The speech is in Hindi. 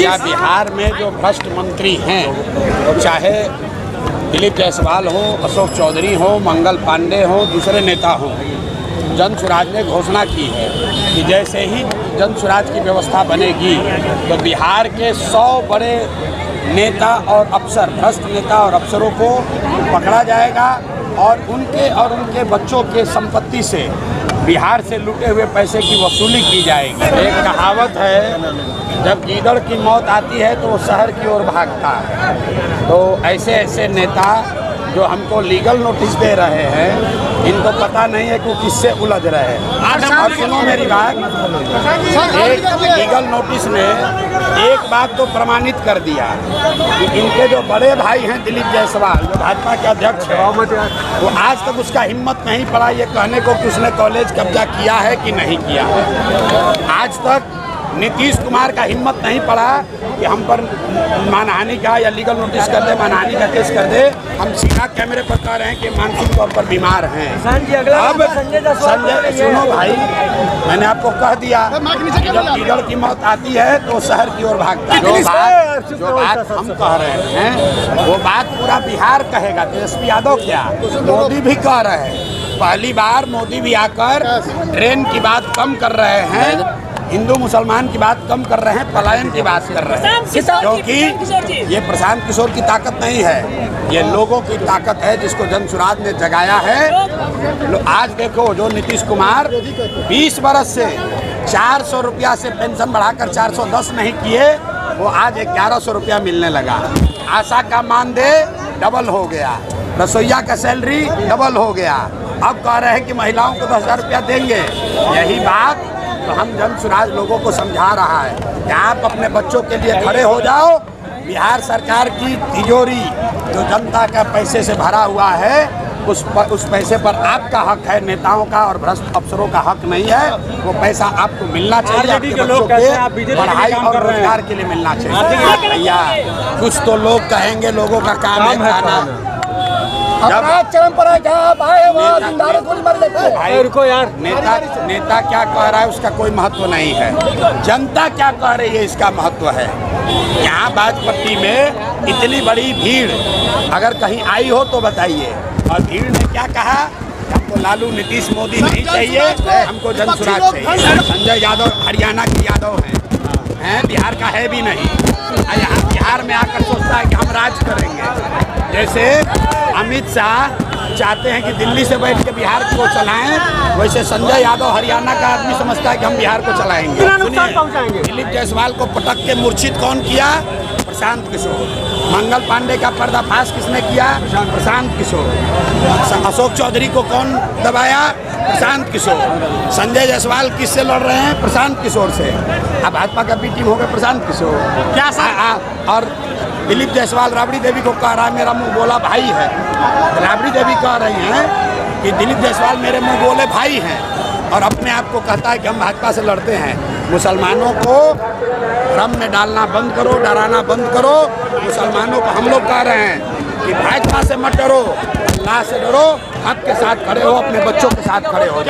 क्या बिहार में जो भ्रष्ट मंत्री हैं, वो चाहे दिलीप जायसवाल हो, अशोक चौधरी हो, मंगल पांडे हो, दूसरे नेता हो, जन सुराज ने घोषणा की है कि जैसे ही जन सुराज की व्यवस्था बनेगी तो बिहार के 100 बड़े नेता और अफसर, भ्रष्ट नेता और अफसरों को पकड़ा जाएगा और उनके बच्चों के संपत्ति से बिहार से लूटे हुए पैसे की वसूली की जाएगी। एक कहावत है, जब गीदड़ की मौत आती है तो वो शहर की ओर भागता है। तो ऐसे ऐसे नेता जो हमको लीगल नोटिस दे रहे हैं, इनको पता नहीं है कि किससे उलझ रहे हैं। और सुनो मेरी बात, एक लीगल नोटिस ने एक बात तो प्रमाणित कर दिया कि इनके जो बड़े भाई हैं दिलीप जायसवाल, जो भाजपा के अध्यक्ष हैं, वो आज तक उसका हिम्मत नहीं पड़ा ये कहने को कि उसने कॉलेज कब्जा किया है कि नहीं किया। आज तक नीतीश कुमार का हिम्मत नहीं पड़ा कि हम पर मानहानि का या लीगल नोटिस कर दे, मानहानि का केस कर दे। हम सीधा कैमरे पर कह रहे हैं कि मानसिक तौर पर बीमार हैं। अब संजय, सुनो भाई, मैंने आपको कह दिया, जब लीडर की मौत आती है तो शहर की ओर भागता है। जो बात हम कह रहे हैं वो बात पूरा बिहार कहेगा। तेजस्वी यादव क्या, मोदी भी कह रहे हैं। पहली बार मोदी भी आकर ट्रेन की बात कम कर रहे हैं, हिंदू मुसलमान की बात कम कर रहे हैं, पलायन की बात कर रहे हैं। क्योंकि ये प्रशांत किशोर की ताकत नहीं है, ये लोगों की ताकत है जिसको जन सुराज ने जगाया है। आज देखो, जो नीतीश कुमार 20 बरस से 400 रुपया से पेंशन बढ़ाकर 410 नहीं किए, वो आज 1100 रुपया मिलने लगा। आशा का मानदेय डबल हो गया, रसोईया का सैलरी डबल हो गया। अब कह रहे हैं कि महिलाओं को 10,000 रुपया देंगे। यही बात तो हम जन सुराज लोगों को समझा रहा है कि आप अपने बच्चों के लिए खड़े हो जाओ। बिहार सरकार की तिजोरी जो जनता का पैसे से भरा हुआ है, उस पैसे पर आपका हक है, नेताओं का और भ्रष्ट अफसरों का हक नहीं है। वो पैसा आपको मिलना चाहिए, आपके बच्चों के पढ़ाई और रोजगार के लिए मिलना चाहिए। भैया, कुछ तो लोग कहेंगे, लोगों का काम है खाना। चरम पर रुको यार, नेता क्या कह रहा है उसका कोई महत्व नहीं है, जनता क्या कह रही है इसका महत्व है। यहाँ बाजपट्टी में इतनी बड़ी भीड़ अगर कहीं आई हो तो बताइए। और भीड़ ने क्या कहा, हमको लालू नीतीश मोदी नहीं चाहिए, हमको जन सुराज चाहिए। संजय यादव हरियाणा के यादव हैं, बिहार का है भी नहीं। यहाँ बिहार में आकर सोचता है कि हम राज करेंगे। जैसे अमित शाह चाहते हैं कि दिल्ली से बैठ के बिहार को चलाएं, वैसे संजय यादव हरियाणा का आदमी समझता है कि हम बिहार को चलाएंगे। सुनिए, दिलीप जायसवाल को पटक के मूर्छित कौन किया? प्रशांत किशोर। मंगल पांडे का पर्दाफाश किसने किया? प्रशांत किशोर। अशोक चौधरी को कौन दबाया? प्रशांत किशोर। संजय जायसवाल किससे लड़ रहे हैं? प्रशांत किशोर से। अब भाजपा का बी टीम हो गया प्रशांत किशोर। क्या और दिलीप जायसवाल राबड़ी देवी को कह रहा है मेरा मुंह बोला भाई है। राबड़ी देवी कह रही हैं कि दिलीप जायसवाल मेरे मुंह बोले भाई हैं, और अपने आप को कहता है कि हम भाजपा से लड़ते हैं। मुसलमानों को भ्रम में डालना बंद करो, डराना बंद करो। मुसलमानों को हम लोग कह रहे हैं कि भाजपा से मत डरो, अल्लाह से डरो, हक के साथ खड़े हो, अपने बच्चों के साथ खड़े हो।